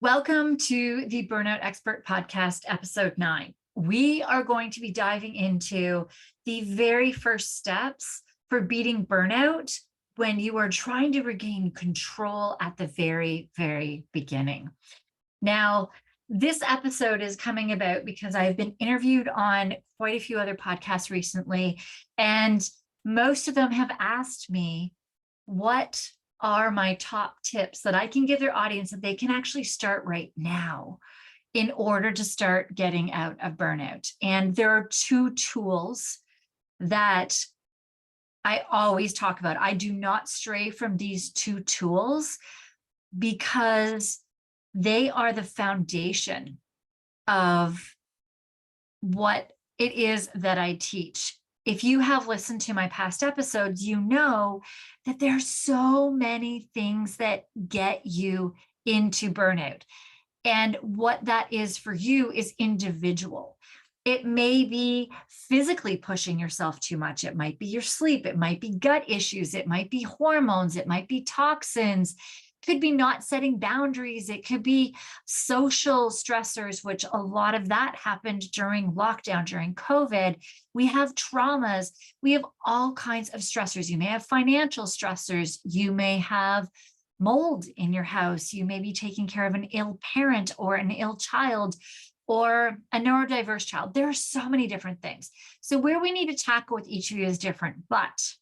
Welcome to the Burnout Expert Podcast, episode 9. We are going to be diving into the very first steps for beating burnout when you are trying to regain control at the very, very beginning. Now, this episode is coming about because I've been interviewed on quite a few other podcasts recently, and most of them have asked me what are my top tips that I can give their audience that they can actually start right now in order to start getting out of burnout. And there are two tools that I always talk about. I do not stray from these two tools because they are the foundation of what it is that I teach. If you have listened to my past episodes, you know that there are so many things that get you into burnout. And what that is for you is individual. It may be physically pushing yourself too much. It might be your sleep. It might be gut issues. It might be hormones. It might be toxins. Could be not setting boundaries. It could be social stressors, which a lot of that happened during lockdown, during COVID. We have traumas. We have all kinds of stressors. You may have financial stressors. You may have mold in your house. You may be taking care of an ill parent or an ill child or a neurodiverse child. There are so many different things. So where we need to tackle with each of you is different, but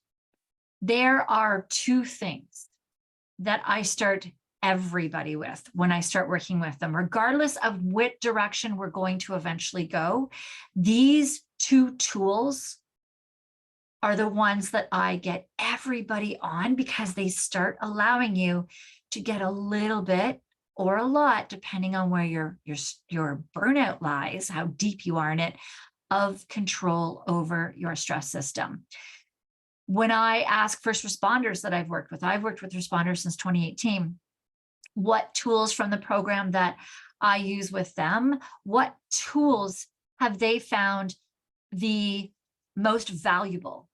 there are two things that I start everybody with when I start working with them, regardless of what direction we're going to eventually go. These two tools are the ones that I get everybody on because they start allowing you to get a little bit or a lot, depending on where your burnout lies, how deep you are in it, of control over your stress system. When I ask first responders that I've worked with responders since 2018, what tools from the program that I use with them, what tools have they found the most valuable?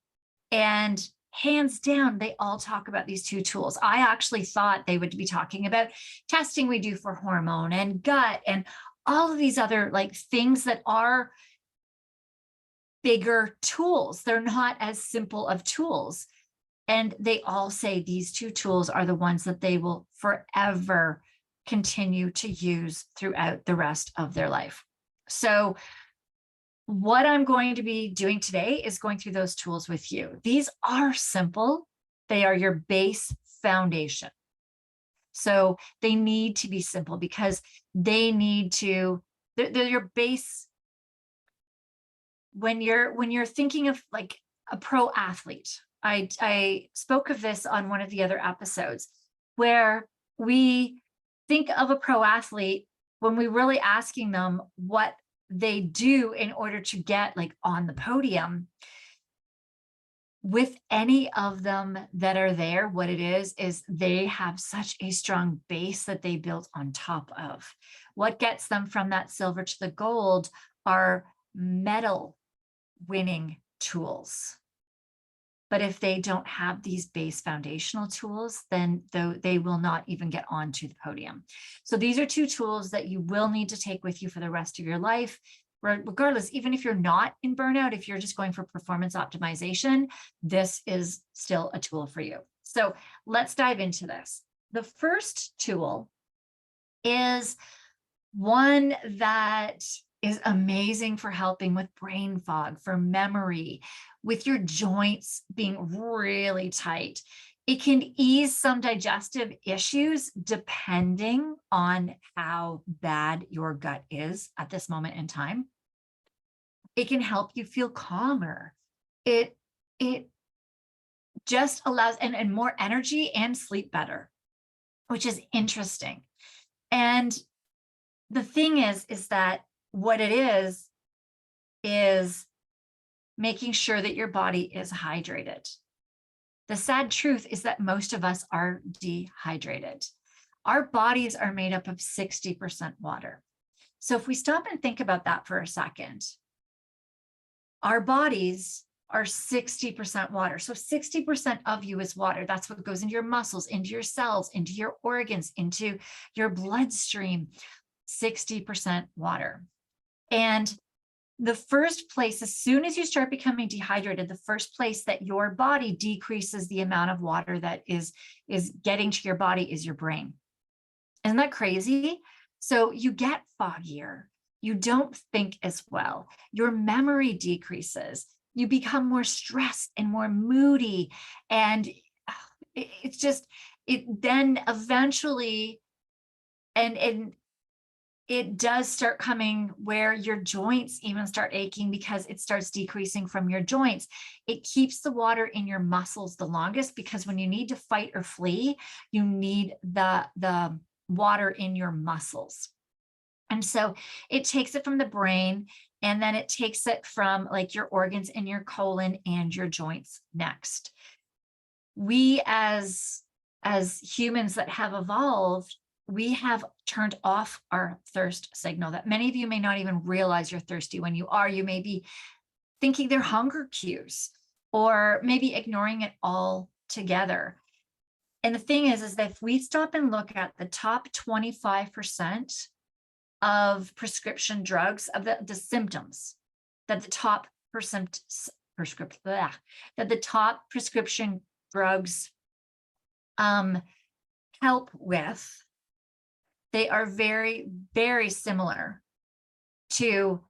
And hands down, they all talk about these two tools. I actually thought they would be talking about testing we do for hormone and gut and all of these other things that are bigger tools. They're not as simple of tools. And they all say these two tools are the ones that they will forever continue to use throughout the rest of their life. So what I'm going to be doing today is going through those tools with you. These are simple. They are your base foundation. So they need to be simple because they're your base. When you're thinking of like a pro athlete, I spoke of this on one of the other episodes, where we think of a pro athlete when we're really asking them what they do in order to get on the podium. With any of them that are there, what it is they have such a strong base that they built on top of. What gets them from that silver to the gold are medal winning tools. But if they don't have these base foundational tools, then they will not even get onto the podium. So these are two tools that you will need to take with you for the rest of your life, regardless, even if you're not in burnout, if you're just going for performance optimization, this is still a tool for you. So let's dive into this. The first tool is one that is amazing for helping with brain fog, for memory, with your joints being really tight. It can ease some digestive issues depending on how bad your gut is at this moment in time. It can help you feel calmer. It just allows and more energy and sleep better, which is interesting. And the thing is that what it is making sure that your body is hydrated. The sad truth is that most of us are dehydrated. Our bodies are made up of 60% water. So if we stop and think about that for a second, our bodies are 60% water. So 60% of you is water. That's what goes into your muscles, into your cells, into your organs, into your bloodstream. 60% water. And the first place, as soon as you start becoming dehydrated, the first place that your body decreases the amount of water that is getting to your body is your brain. Isn't that crazy? So you get foggier. You don't think as well. Your memory decreases. You become more stressed and more moody. And it's just, it then eventually, and it does start coming where your joints even start aching because it starts decreasing from your joints. It keeps the water in your muscles the longest, because when you need to fight or flee, you need the water in your muscles. And so it takes it from the brain, and then it takes it from like your organs and your colon and your joints next. We as humans that have evolved, we have turned off our thirst signal that many of you may not even realize you're thirsty. When you are, you may be thinking they're hunger cues, or maybe ignoring it altogether. And the thing is that if we stop and look at the top 25% of prescription drugs, of the symptoms that the top prescription drugs help with, they are very, very similar to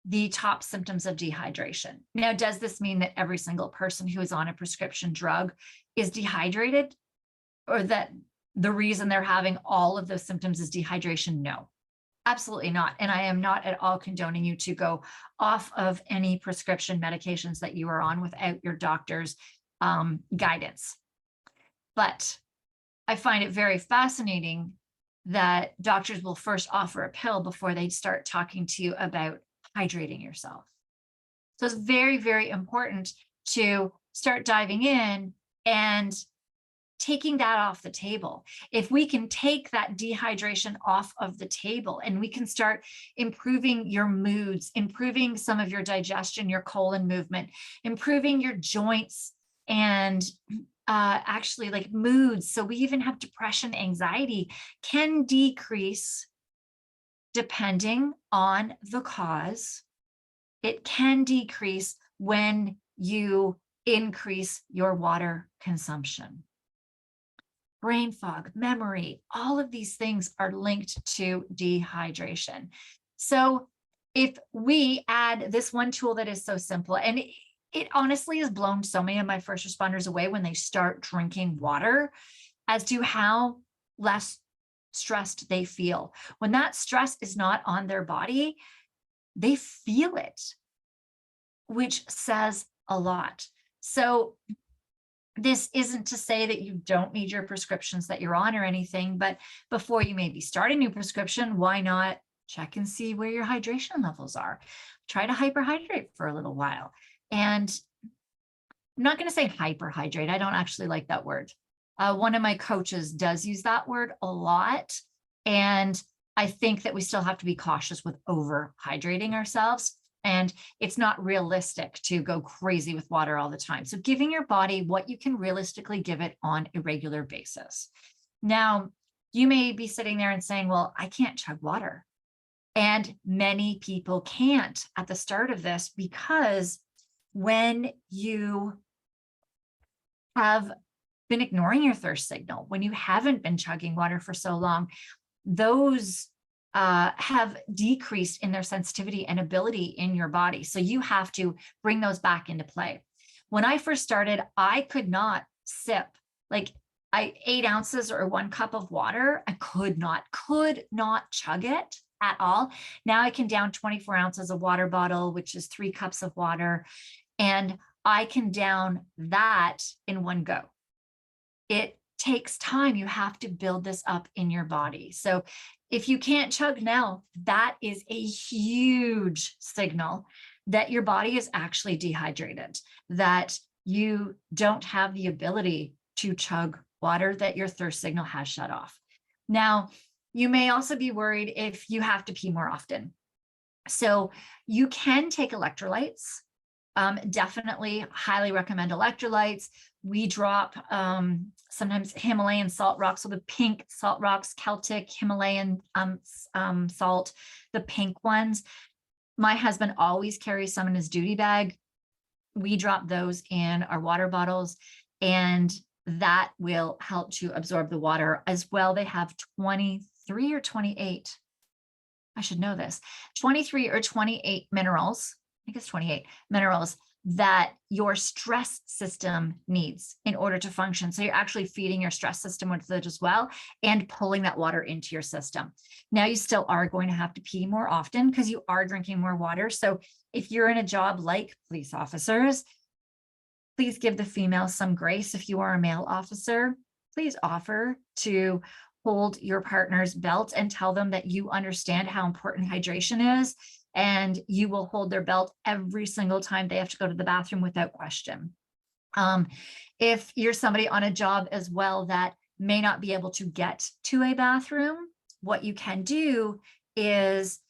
the top symptoms of dehydration. Now, does this mean that every single person who is on a prescription drug is dehydrated, or that the reason they're having all of those symptoms is dehydration? No, absolutely not. And I am not at all condoning you to go off of any prescription medications that you are on without your doctor's guidance. But I find it very fascinating that doctors will first offer a pill before they start talking to you about hydrating yourself. So it's very, very important to start diving in and taking that off the table. If we can take that dehydration off of the table, and we can start improving your moods, improving some of your digestion, your colon movement, improving your joints, and actually like moods. So we even have depression, anxiety can decrease depending on the cause. It can decrease when you increase your water consumption. Brain fog, memory, all of these things are linked to dehydration. So if we add this one tool that is so simple, and it honestly has blown so many of my first responders away when they start drinking water, as to how less stressed they feel. When that stress is not on their body, they feel it, which says a lot. So this isn't to say that you don't need your prescriptions that you're on or anything, but before you maybe start a new prescription, why not check and see where your hydration levels are? Try to hyperhydrate for a little while. And I'm not going to say hyperhydrate. I don't actually like that word. One of my coaches does use that word a lot. And I think that we still have to be cautious with overhydrating ourselves. And it's not realistic to go crazy with water all the time. So giving your body what you can realistically give it on a regular basis. Now, you may be sitting there and saying, well, I can't chug water. And many people can't at the start of this, because when you have been ignoring your thirst signal, when you haven't been chugging water for so long, those have decreased in their sensitivity and ability in your body. So you have to bring those back into play. When I first started, I could not sip like 8 ounces or 1 cup of water. I could not chug it at all. Now I can down 24 ounces of water bottle, which is 3 cups of water. And I can down that in one go. It takes time. You have to build this up in your body. So if you can't chug now, that is a huge signal that your body is actually dehydrated, that you don't have the ability to chug water, that your thirst signal has shut off. Now, you may also be worried if you have to pee more often. So you can take electrolytes. Definitely highly recommend electrolytes. We drop sometimes Himalayan salt rocks, so the pink salt rocks, Celtic Himalayan salt, the pink ones. My husband always carries some in his duty bag. We drop those in our water bottles, and that will help to absorb the water as well. They have 23 or 28. I should know this, 23 or 28 minerals. I think it's 28 minerals that your stress system needs in order to function. So you're actually feeding your stress system with it as well and pulling that water into your system. Now you still are going to have to pee more often because you are drinking more water. So if you're in a job like police officers, please give the females some grace. If you are a male officer, please offer to hold your partner's belt and tell them that you understand how important hydration is, and you will hold their belt every single time they have to go to the bathroom without question. If you're somebody on a job as well that may not be able to get to a bathroom, what you can do is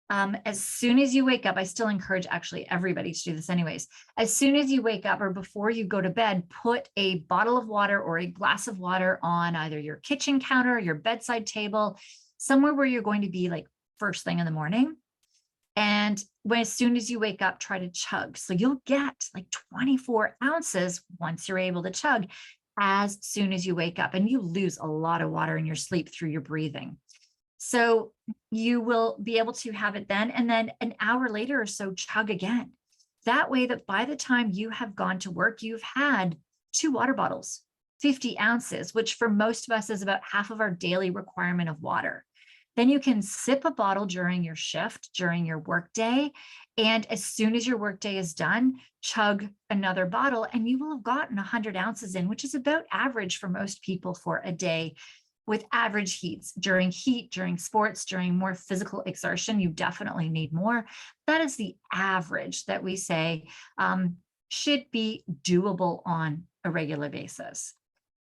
as soon as you wake up, I still encourage actually everybody to do this anyways. As soon as you wake up or before you go to bed, put a bottle of water or a glass of water on either your kitchen counter, your bedside table, somewhere where you're going to be like first thing in the morning. And as soon as you wake up, try to chug. So you'll get like 24 ounces once you're able to chug as soon as you wake up, and you lose a lot of water in your sleep through your breathing. So you will be able to have it then, and then an hour later or so, chug again. That way that by the time you have gone to work, you've had 2 water bottles, 50 ounces, which for most of us is about half of our daily requirement of water. Then you can sip a bottle during your shift, during your workday. And as soon as your workday is done, chug another bottle, and you will have gotten 100 ounces in, which is about average for most people for a day. With average heats, during heat, during sports, during more physical exertion, you definitely need more. That is the average that we say should be doable on a regular basis.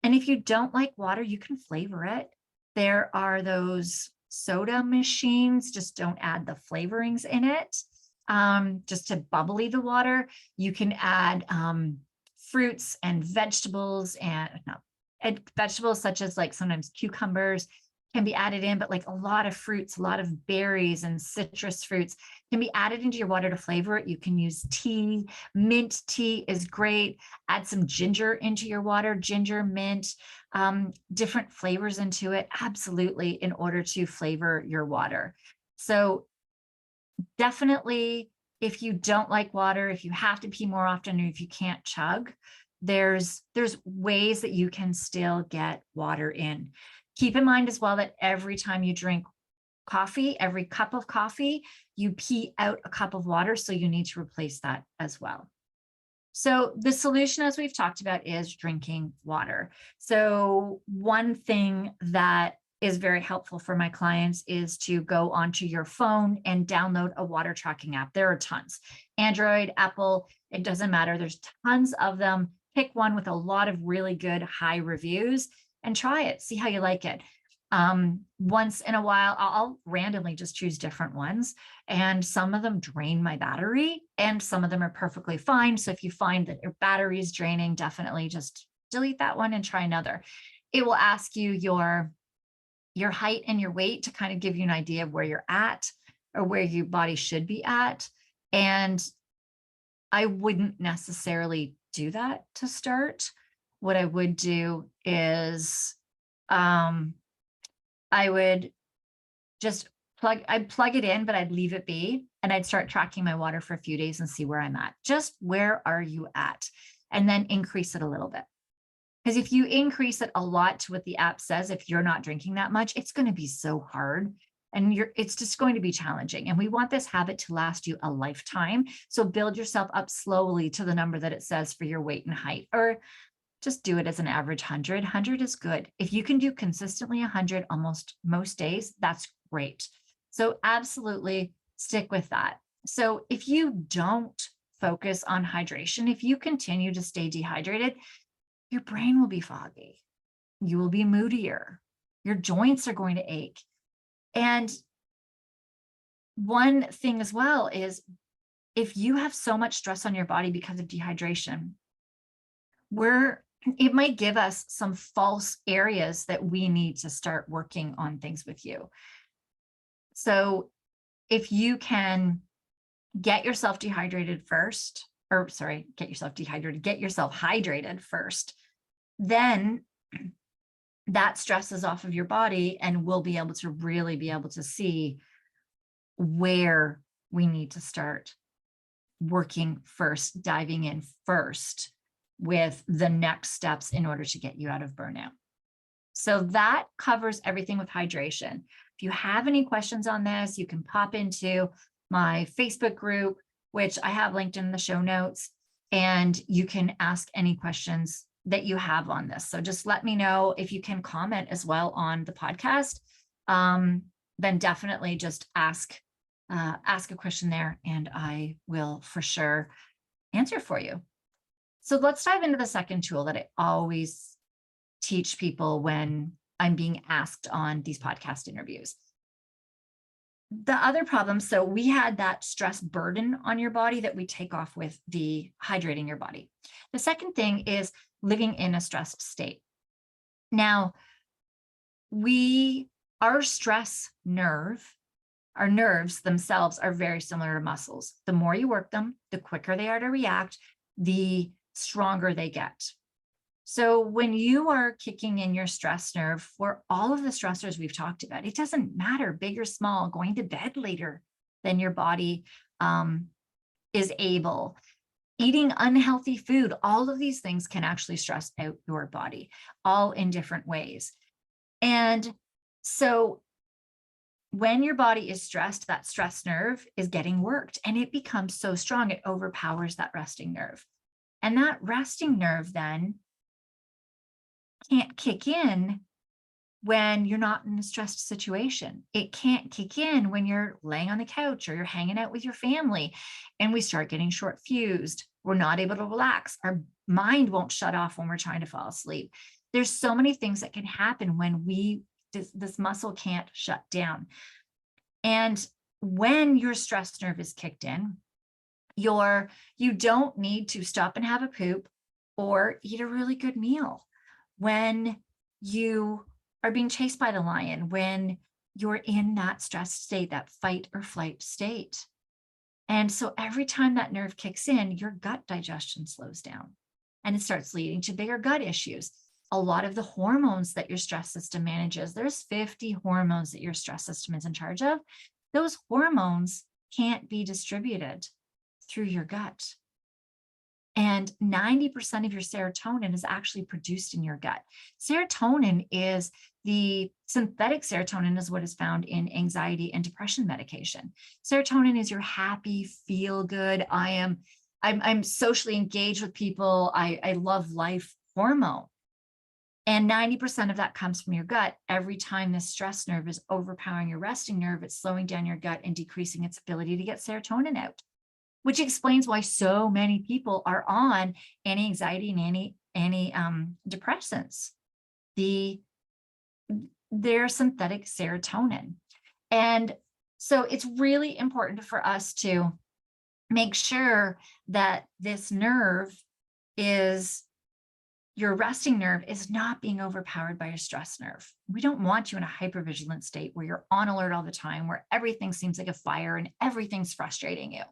And if you don't like water, you can flavor it. There are those soda machines, just don't add the flavorings in it, just to bubbly the water. You can add fruits and vegetables and vegetables such as like sometimes cucumbers can be added in, but like a lot of fruits, a lot of berries and citrus fruits can be added into your water to flavor it. You can use tea. Mint tea is great. Add some ginger into your water, ginger, mint, different flavors into it, absolutely, in order to flavor your water. So definitely, if you don't like water, if you have to pee more often, or if you can't chug, there's ways that you can still get water in. Keep in mind as well that every time you drink coffee, every cup of coffee, you pee out a cup of water. So you need to replace that as well. So the solution, as we've talked about, is drinking water. So one thing that is very helpful for my clients is to go onto your phone and download a water tracking app. There are tons. Android, Apple, it doesn't matter. There's tons of them. Pick one with a lot of really good high reviews and try it. See how you like it. Once in a while, I'll randomly just choose different ones, and some of them drain my battery and some of them are perfectly fine. So if you find that your battery is draining, definitely just delete that one and try another. It will ask you your height and your weight to kind of give you an idea of where you're at or where your body should be at. And I wouldn't necessarily do that to start. What I would do is I would just I'd plug it in, but I'd leave it be, and I'd start tracking my water for a few days and see where I'm at. Just where are you at? And then increase it a little bit. Because if you increase it a lot to what the app says, if you're not drinking that much, it's going to be so hard. And it's just going to be challenging. And we want this habit to last you a lifetime. So build yourself up slowly to the number that it says for your weight and height, or just do it as an average 100. 100 is good. If you can do consistently 100 almost most days, that's great. So absolutely stick with that. So if you don't focus on hydration, if you continue to stay dehydrated, your brain will be foggy. You will be moodier. Your joints are going to ache. And one thing as well is if you have so much stress on your body because of dehydration, it might give us some false areas that we need to start working on things with you. So if you can get yourself hydrated first, then that stress is off of your body, and we'll be able to really be able to see where we need to start working first, diving in first with the next steps in order to get you out of burnout. So that covers everything with hydration. If you have any questions on this, you can pop into my Facebook group, which I have linked in the show notes, and you can ask any questions that you have on this. So just let me know. If you can comment as well on the podcast, then definitely just ask a question there, and I will for sure answer for you. So let's dive into the second tool that I always teach people when I'm being asked on these podcast interviews. The other problem, so we had that stress burden on your body that we take off with the hydrating your body. The second thing is living in a stressed state. Now, our stress nerve, our nerves themselves are very similar to muscles. The more you work them, the quicker they are to react, the stronger they get. So when you are kicking in your stress nerve for all of the stressors we've talked about, it doesn't matter, big or small, going to bed later than your body is able, eating unhealthy food, all of these things can actually stress out your body, all in different ways. And so when your body is stressed, that stress nerve is getting worked, and it becomes so strong, it overpowers that resting nerve. And that resting nerve then can't kick in when you're not in a stressed situation. It can't kick in when you're laying on the couch or you're hanging out with your family and we start getting short fused. We're not able to relax. Our mind won't shut off when we're trying to fall asleep. There's so many things that can happen when this muscle can't shut down. And when your stress nerve is kicked in, you don't need to stop and have a poop or eat a really good meal. When you are being chased by the lion, when you're in that stressed state, that fight or flight state. And so every time that nerve kicks in, your gut digestion slows down and it starts leading to bigger gut issues. A lot of the hormones that your stress system manages, there's 50 hormones that your stress system is in charge of. Those hormones can't be distributed through your gut. And 90% of your serotonin is actually produced in your gut. Serotonin is the synthetic serotonin is what is found in anxiety and depression medication. Serotonin is your happy, feel good. I'm socially engaged with people. I love life hormone. And 90% of that comes from your gut. Every time this stress nerve is overpowering your resting nerve, it's slowing down your gut and decreasing its ability to get serotonin out, which explains why so many people are on anti-anxiety and antidepressants. They're synthetic serotonin. And so it's really important for us to make sure that this nerve your resting nerve is not being overpowered by your stress nerve. We don't want you in a hypervigilant state where you're on alert all the time, where everything seems like a fire and everything's frustrating you.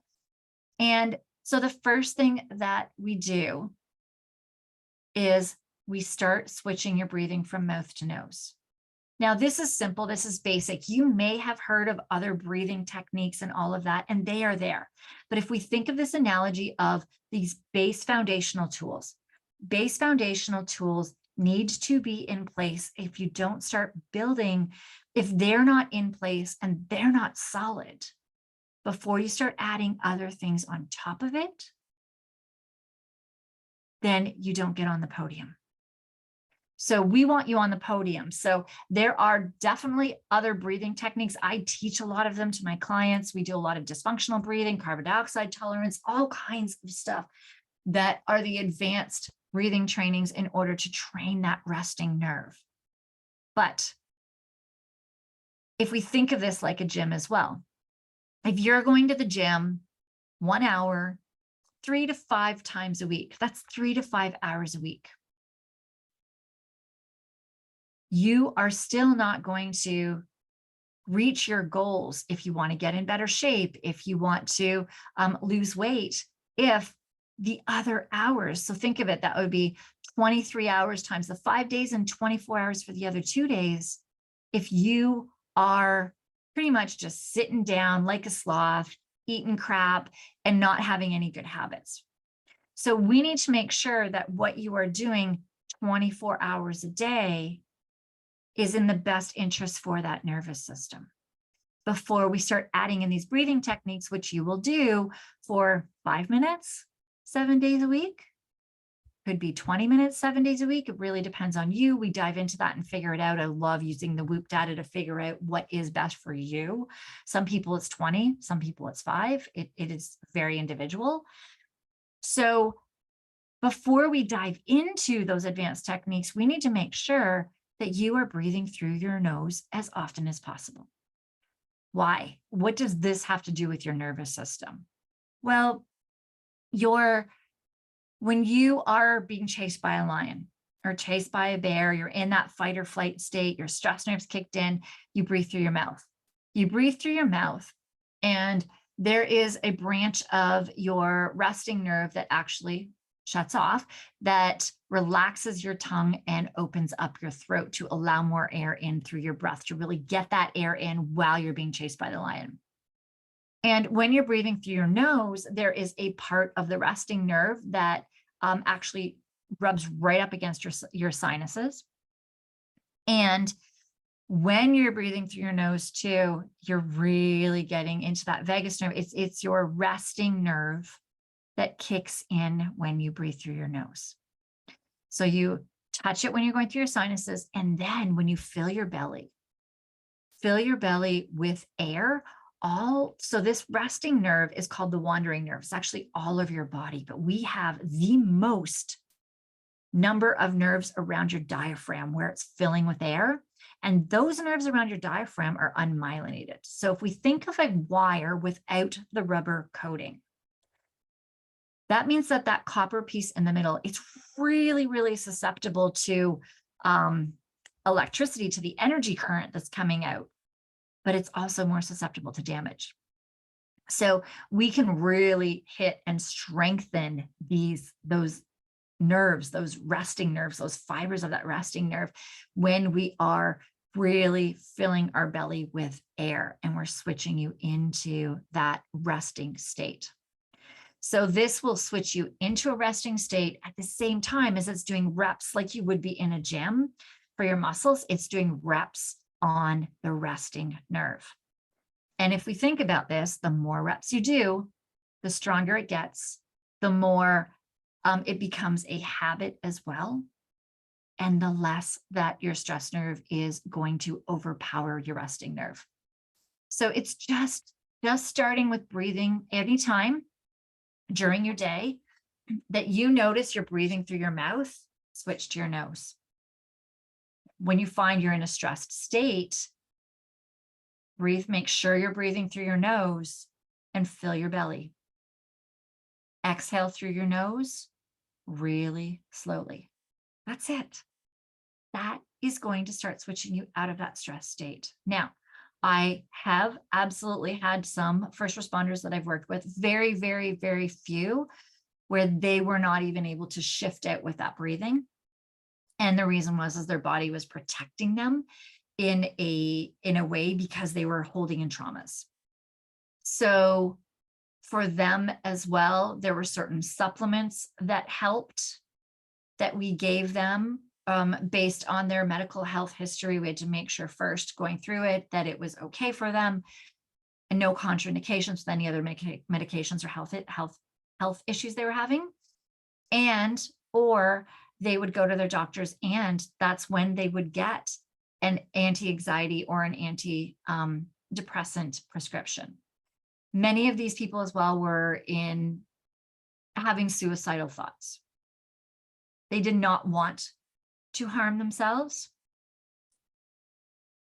And so the first thing that we do is we start switching your breathing from mouth to nose. Now, this is simple. This is basic. You may have heard of other breathing techniques and all of that, and they are there. But if we think of this analogy of these base foundational tools need to be in place. If you don't start building, if they're not in place and they're not solid, before you start adding other things on top of it, then you don't get on the podium. So we want you on the podium. So there are definitely other breathing techniques. I teach a lot of them to my clients. We do a lot of dysfunctional breathing, carbon dioxide tolerance, all kinds of stuff that are the advanced breathing trainings in order to train that resting nerve. But if we think of this like a gym as well, if you're going to the gym 1 hour, 3 to 5 times a week. That's 3 to 5 hours a week. You are still not going to reach your goals if you want to get in better shape, if you want to lose weight, if the other hours, so think of it, that would be 23 hours times the 5 days and 24 hours for the other 2 days. If you are pretty much just sitting down like a sloth, eating crap, and not having any good habits. So we need to make sure that what you are doing 24 hours a day is in the best interest for that nervous system before we start adding in these breathing techniques, which you will do for 5 minutes, 7 days a week. Could be 20 minutes, 7 days a week. It really depends on you. We dive into that and figure it out. I love using the Whoop data to figure out what is best for you. Some people it's 20, some people it's 5. It is very individual. So before we dive into those advanced techniques, we need to make sure that you are breathing through your nose as often as possible. Why? What does this have to do with your nervous system? Well, when you are being chased by a lion or chased by a bear, you're in that fight or flight state, your stress nerves kicked in, you breathe through your mouth. You breathe through your mouth, and there is a branch of your resting nerve that actually shuts off, that relaxes your tongue and opens up your throat to allow more air in through your breath, to really get that air in while you're being chased by the lion. And when you're breathing through your nose, there is a part of the resting nerve that actually rubs right up against your sinuses. And when you're breathing through your nose too, you're really getting into that vagus nerve. It's your resting nerve that kicks in when you breathe through your nose. So you touch it when you're going through your sinuses. And then when you fill your belly with air. So this resting nerve is called the wandering nerve. It's actually all of your body, but we have the most number of nerves around your diaphragm where it's filling with air. And those nerves around your diaphragm are unmyelinated. So if we think of a wire without the rubber coating, that means that copper piece in the middle, it's really, really susceptible to electricity, to the energy current that's coming out, but it's also more susceptible to damage. So we can really hit and strengthen those nerves, those resting nerves, those fibers of that resting nerve when we are really filling our belly with air and we're switching you into that resting state. So this will switch you into a resting state at the same time as it's doing reps like you would be in a gym for your muscles. It's doing reps on the resting nerve. And if we think about this, the more reps you do, the stronger it gets, the more it becomes a habit as well. And the less that your stress nerve is going to overpower your resting nerve. So it's just starting with breathing anytime during your day that you notice you're breathing through your mouth, switch to your nose. When you find you're in a stressed state, make sure you're breathing through your nose and fill your belly. Exhale through your nose really slowly. That's it. That is going to start switching you out of that stress state. Now, I have absolutely had some first responders that I've worked with, very, very, very few, where they were not even able to shift out with that breathing. And the reason was their body was protecting them in a way because they were holding in traumas. So for them as well, there were certain supplements that helped, that we gave them based on their medical health history. We had to make sure first going through it that it was okay for them and no contraindications with any other medications or health issues they were having. Or they would go to their doctors, and that's when they would get an anti-anxiety or an antidepressant prescription. Many of these people as well were having suicidal thoughts. They did not want to harm themselves,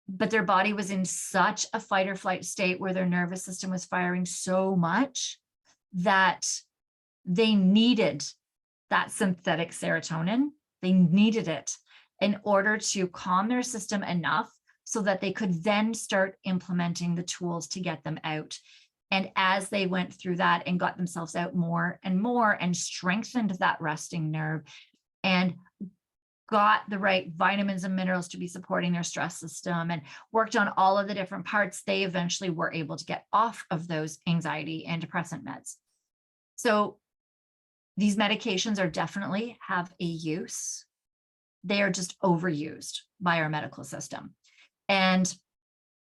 but their body was in such a fight or flight state where their nervous system was firing so much that they needed that synthetic serotonin. They needed it in order to calm their system enough so that they could then start implementing the tools to get them out. And as they went through that and got themselves out more and strengthened that resting nerve and got the right vitamins and minerals to be supporting their stress system and worked on all of the different parts, they eventually were able to get off of those anxiety and depressant meds. So these medications are definitely have a use. They are just overused by our medical system. And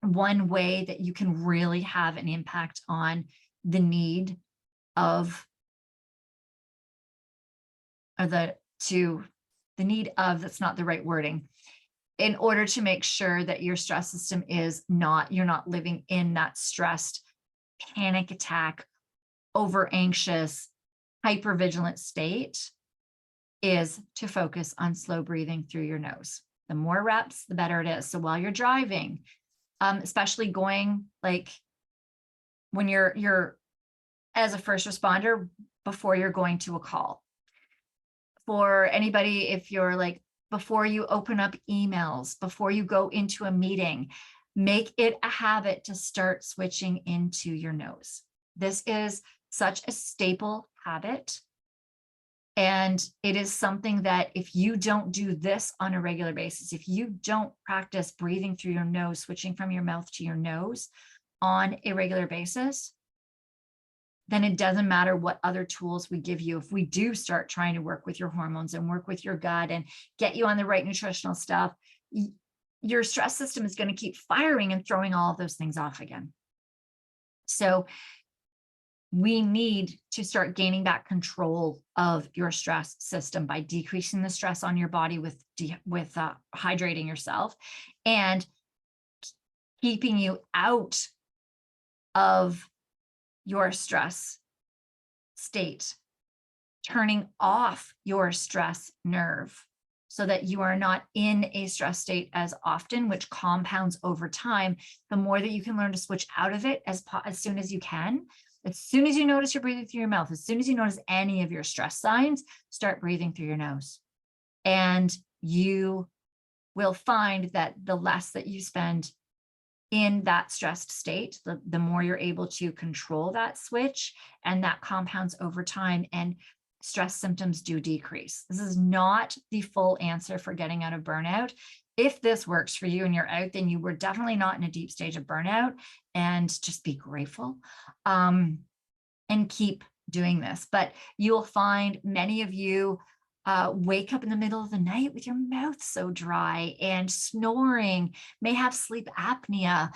one way that you can really have an impact on the need of, that's not the right wording, in order to make sure that your stress system is not, you're not living in that stressed, panic attack, over anxious, hypervigilant state, is to focus on slow breathing through your nose. The more reps, the better it is. So while you're driving, especially going like when you're as a first responder before you're going to a call. For anybody, if you're like, before you open up emails, before you go into a meeting, make it a habit to start switching into your nose. This is such a staple habit. And it is something that if you don't do this on a regular basis, if you don't practice breathing through your nose, switching from your mouth to your nose on a regular basis, then it doesn't matter what other tools we give you. If we do start trying to work with your hormones and work with your gut and get you on the right nutritional stuff, your stress system is going to keep firing and throwing all of those things off again. So we need to start gaining back control of your stress system by decreasing the stress on your body with hydrating yourself and keeping you out of your stress state, turning off your stress nerve so that you are not in a stress state as often, which compounds over time. The more that you can learn to switch out of it as soon as you can. As soon as you notice you're breathing through your mouth, as soon as you notice any of your stress signs, start breathing through your nose. And you will find that the less that you spend in that stressed state, the more you're able to control that switch, and that compounds over time and stress symptoms do decrease. This is not the full answer for getting out of burnout. If this works for you and you're out, then you were definitely not in a deep stage of burnout, and just be grateful and keep doing this. But you'll find many of you wake up in the middle of the night with your mouth so dry and snoring, may have sleep apnea.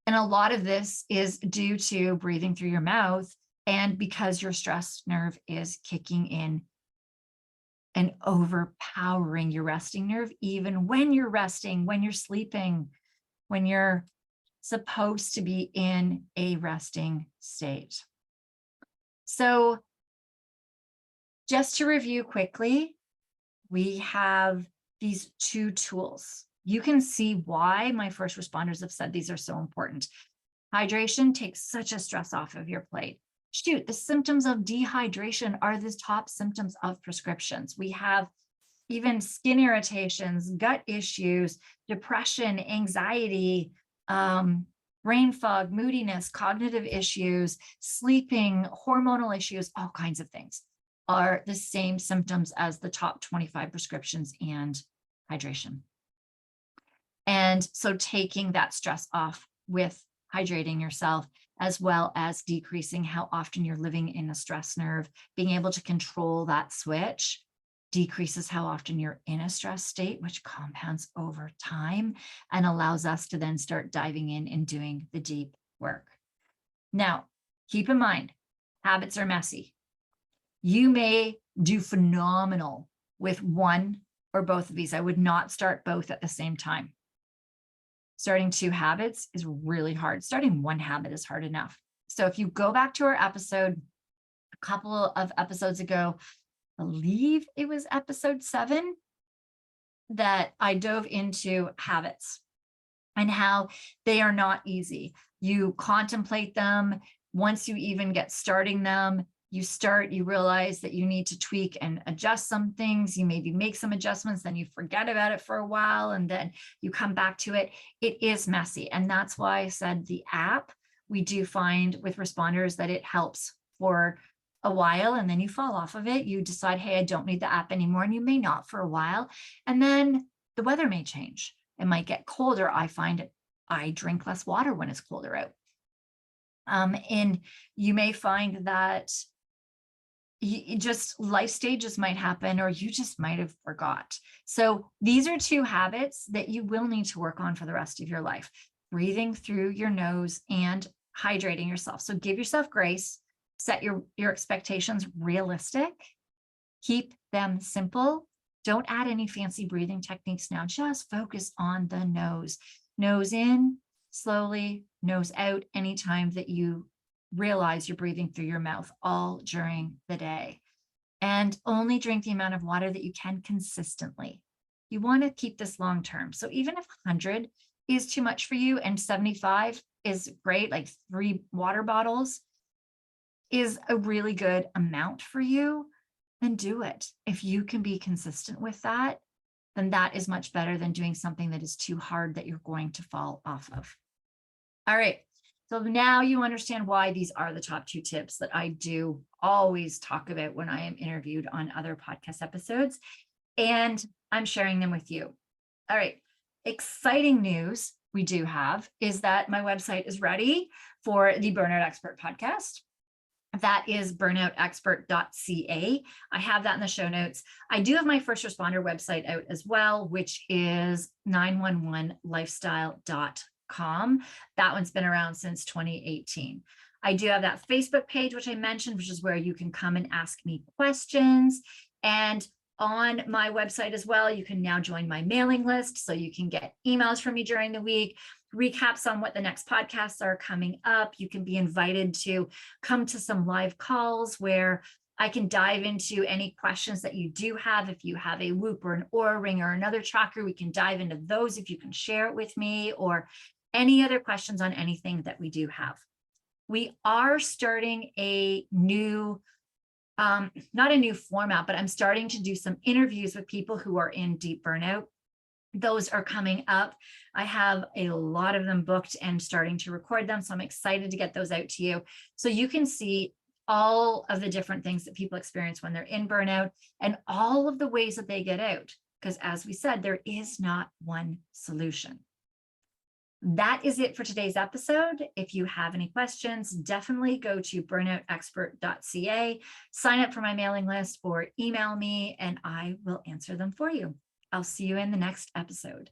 And a lot of this is due to breathing through your mouth and because your stress nerve is kicking in and overpowering your resting nerve, even when you're resting, when you're sleeping, when you're supposed to be in a resting state. So just to review quickly, we have these two tools. You can see why my first responders have said these are so important. Hydration takes such a stress off of your plate. Shoot, the symptoms of dehydration are the top symptoms of prescriptions. We have even skin irritations, gut issues, depression, anxiety, brain fog, moodiness, cognitive issues, sleeping, hormonal issues, all kinds of things are the same symptoms as the top 25 prescriptions and hydration. And so taking that stress off with hydrating yourself, as well as decreasing how often you're living in a stress nerve, being able to control that switch decreases how often you're in a stress state, which compounds over time and allows us to then start diving in and doing the deep work. Now, keep in mind, habits are messy. You may do phenomenal with one or both of these. I would not start both at the same time. Starting two habits is really hard. Starting one habit is hard enough. So if you go back to our episode, a couple of episodes ago, I believe it was episode 7, that I dove into habits and how they are not easy. You contemplate them. Once you even get starting them, you realize that you need to tweak and adjust some things. You maybe make some adjustments, then you forget about it for a while, and then you come back to it. It is messy. And that's why I said the app, we do find with responders that it helps for a while, and then you fall off of it. You decide, hey, I don't need the app anymore. And you may not for a while. And then the weather may change. It might get colder. I find I drink less water when it's colder out. And you may find that just life stages might happen, or you just might have forgot. So these are 2 habits that you will need to work on for the rest of your life: breathing through your nose and hydrating yourself. So give yourself grace, set your expectations realistic, keep them simple. Don't add any fancy breathing techniques now. Just focus on the nose. Nose in slowly, nose out anytime that you realize you're breathing through your mouth, all during the day. And only drink the amount of water that you can consistently. You want to keep this long term. So even if 100 is too much for you and 75 is great, like 3 water bottles is a really good amount for you, then do it. If you can be consistent with that, then that is much better than doing something that is too hard that you're going to fall off of. All right. So now you understand why these are the top 2 tips that I do always talk about when I am interviewed on other podcast episodes, and I'm sharing them with you. All right. Exciting news we do have is that my website is ready for the Burnout Expert Podcast. That is burnoutexpert.ca. I have that in the show notes. I do have my first responder website out as well, which is 911lifestyle.com. That one's been around since 2018. I do have that Facebook page, which I mentioned, which is where you can come and ask me questions. And on my website as well, you can now join my mailing list, so you can get emails from me during the week, recaps on what the next podcasts are coming up. You can be invited to come to some live calls where I can dive into any questions that you do have. If you have a Whoop or an Oura Ring or another chakra, we can dive into those if you can share it with me, or any other questions on anything that we do have. We are starting a new not a new format, but I'm starting to do some interviews with people who are in deep burnout. Those are coming up. I have a lot of them booked and starting to record them. So I'm excited to get those out to you, so you can see all of the different things that people experience when they're in burnout and all of the ways that they get out. Because as we said, there is not one solution. That is it for today's episode. If you have any questions, definitely go to burnoutexpert.ca, sign up for my mailing list, or email me and I will answer them for you. I'll see you in the next episode.